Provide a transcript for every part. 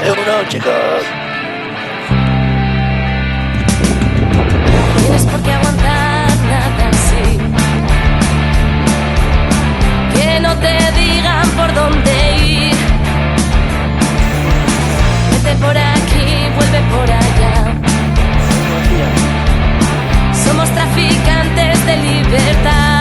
Uno, chicos. No tienes por qué aguantar nada así. Que no te digan por dónde ir. Vete por aquí, vuelve por allá. Somos traficantes de libertad.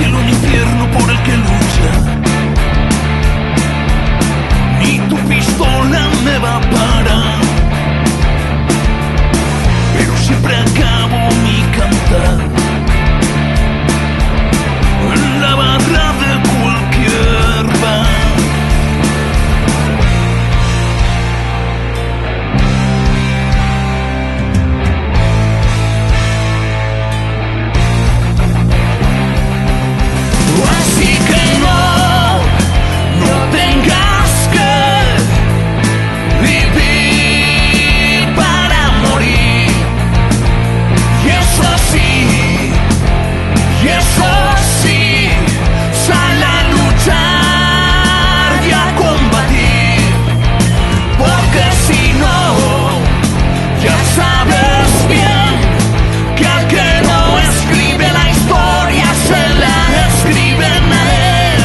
Un infierno por el que lucha, ni tu pistola me va a parar, pero siempre acabo mi cantar en la barra de cualquier bar. Así que no tengas que vivir para morir. Y eso sí, sal a luchar y a combatir. Porque si no, ya sabes bien que al que no escribe la historia se la escriben a él.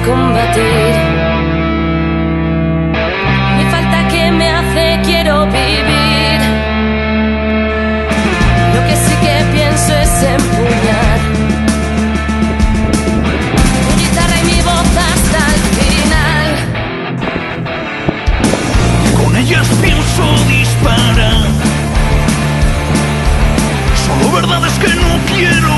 Combatir. Mi falta que me hace quiero vivir. Lo que sí que pienso es empuñar mi guitarra y mi voz hasta el final. Con ellas pienso disparar. Solo verdades que no quiero